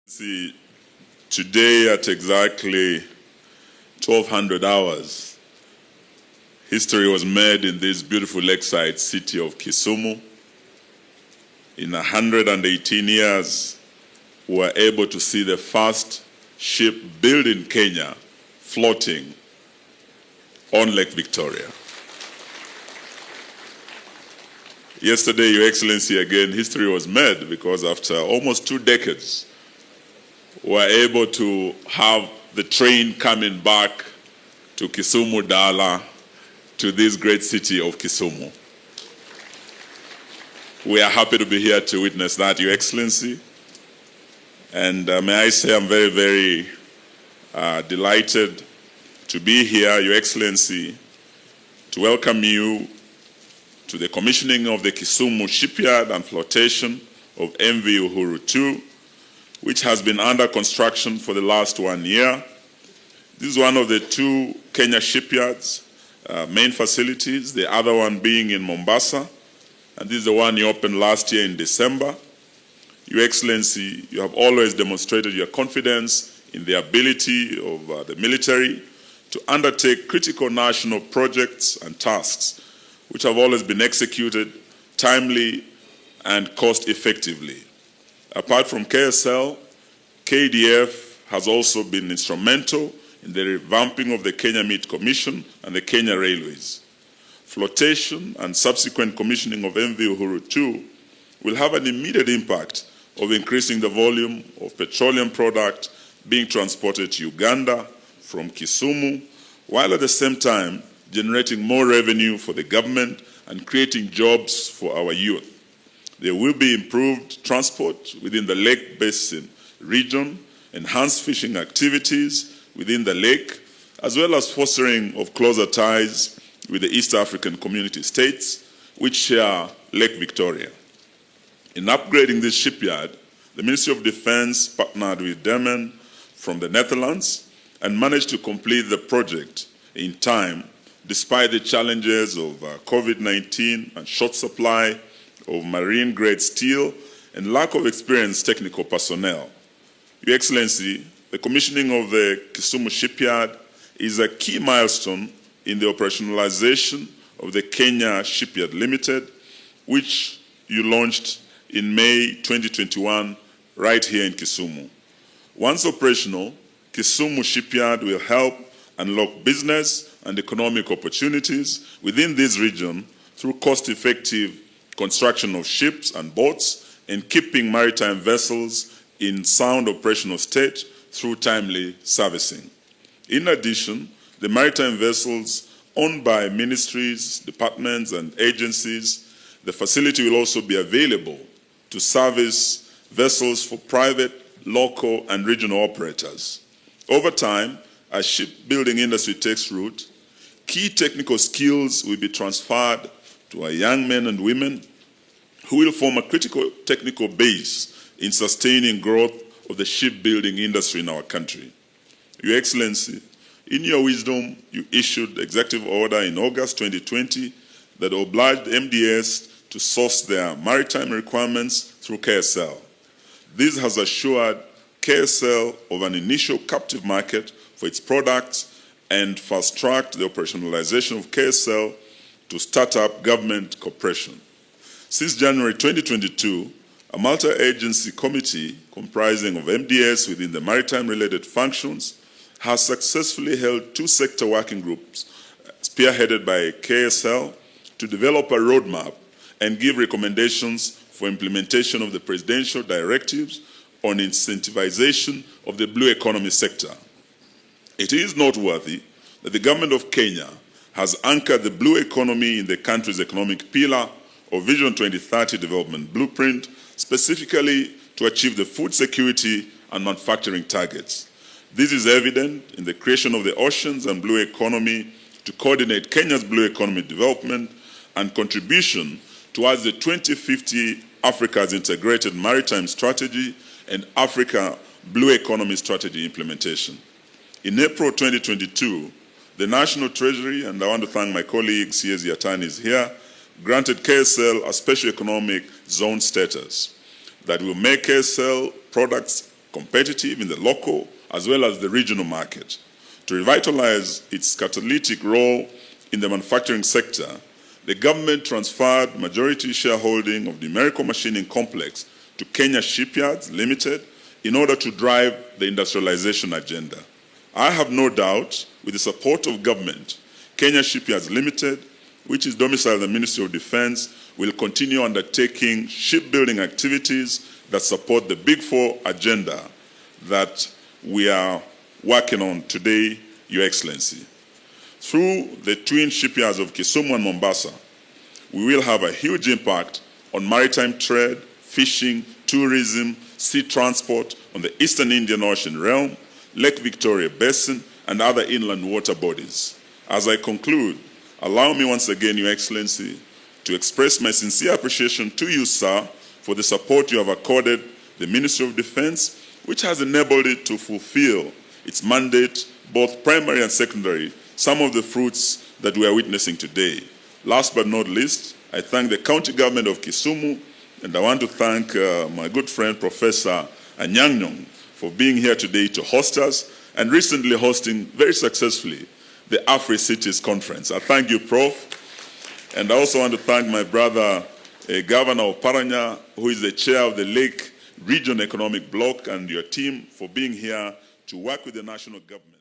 See, today at exactly 1200 hours, history was made in this beautiful lakeside city of Kisumu. In 118 years, we were able to see the first ship built in Kenya floating on Lake Victoria. Yesterday, Your Excellency, again, history was made because after almost 2 decades, we were able to have the train coming back to Kisumu Dala, to this great city of Kisumu. We are happy to be here to witness that, Your Excellency. And may I say I'm very, very delighted to be here, Your Excellency, to welcome you to the commissioning of the Kisumu shipyard and flotation of MV Uhuru 2, which has been under construction for the last 1 year. This is one of the 2 Kenya shipyards, main facilities, the other one being in Mombasa, and this is the one you opened last year in December. Your Excellency, you have always demonstrated your confidence in the ability of the military to undertake critical national projects and tasks, which have always been executed timely and cost-effectively. Apart from KSL, KDF has also been instrumental in the revamping of the Kenya Meat Commission and the Kenya Railways. Flotation and subsequent commissioning of MV Uhuru 2 will have an immediate impact of increasing the volume of petroleum product being transported to Uganda from Kisumu, while at the same time generating more revenue for the government and creating jobs for our youth. There will be improved transport within the Lake Basin region, enhanced fishing activities within the lake, as well as fostering of closer ties with the East African Community States, which share Lake Victoria. In upgrading this shipyard, the Ministry of Defense partnered with Damen from the Netherlands and managed to complete the project in time, despite the challenges of COVID-19 and short supply of marine-grade steel and lack of experienced technical personnel. Your Excellency, the commissioning of the Kisumu shipyard is a key milestone in the operationalization of the Kenya Shipyard Limited, which you launched in May 2021 right here in Kisumu. Once operational, Kisumu shipyard will help unlock business and economic opportunities within this region through cost-effective construction of ships and boats and keeping maritime vessels in sound operational state through timely servicing. In addition, the maritime vessels owned by ministries, departments, and agencies, the facility will also be available to service vessels for private, local, and regional operators. Over time, as shipbuilding industry takes root, key technical skills will be transferred to our young men and women who will form a critical technical base in sustaining growth of the shipbuilding industry in our country. Your Excellency, in your wisdom, you issued Executive Order in August 2020 that obliged MDS to source their maritime requirements through KSL. This has assured KSL of an initial captive market for its products and fast-tracked the operationalization of KSL to start up government cooperation. Since January 2022, a multi-agency committee comprising of MDS within the maritime-related functions has successfully held 2 sector working groups spearheaded by KSL to develop a roadmap and give recommendations for implementation of the presidential directives on incentivization of the blue economy sector. It is noteworthy that the government of Kenya has anchored the blue economy in the country's economic pillar of Vision 2030 Development Blueprint, specifically to achieve the food security and manufacturing targets. This is evident in the creation of the Oceans and Blue Economy to coordinate Kenya's blue economy development and contribution towards the 2050 Africa's Integrated Maritime Strategy and Africa Blue Economy Strategy implementation. In April 2022, the National Treasury, and I want to thank my colleague C.S. Yatani is here, granted KSL a special economic zone status that will make KSL products competitive in the local as well as the regional market. To revitalize its catalytic role in the manufacturing sector, the government transferred majority shareholding of the Numerical Machining Complex to Kenya Shipyards Limited in order to drive the industrialization agenda. I have no doubt, with the support of government, Kenya Shipyards Limited, which is domiciled in the Ministry of Defense, will continue undertaking shipbuilding activities that support the Big Four agenda that we are working on today, Your Excellency. Through the twin shipyards of Kisumu and Mombasa, we will have a huge impact on maritime trade, fishing, tourism, sea transport on the Eastern Indian Ocean realm, Lake Victoria Basin, and other inland water bodies. As I conclude, allow me once again, Your Excellency, to express my sincere appreciation to you, sir, for the support you have accorded the Ministry of Defense, which has enabled it to fulfill its mandate, both primary and secondary, some of the fruits that we are witnessing today. Last but not least, I thank the county government of Kisumu, and I want to thank my good friend, Professor Anyang' Nyong'o, for being here today to host us, and recently hosting very successfully the Afri-Cities Conference. I thank you, Prof. And I also want to thank my brother, Governor of Paranya, who is the chair of the Lake Region Economic Bloc, and your team for being here to work with the national government.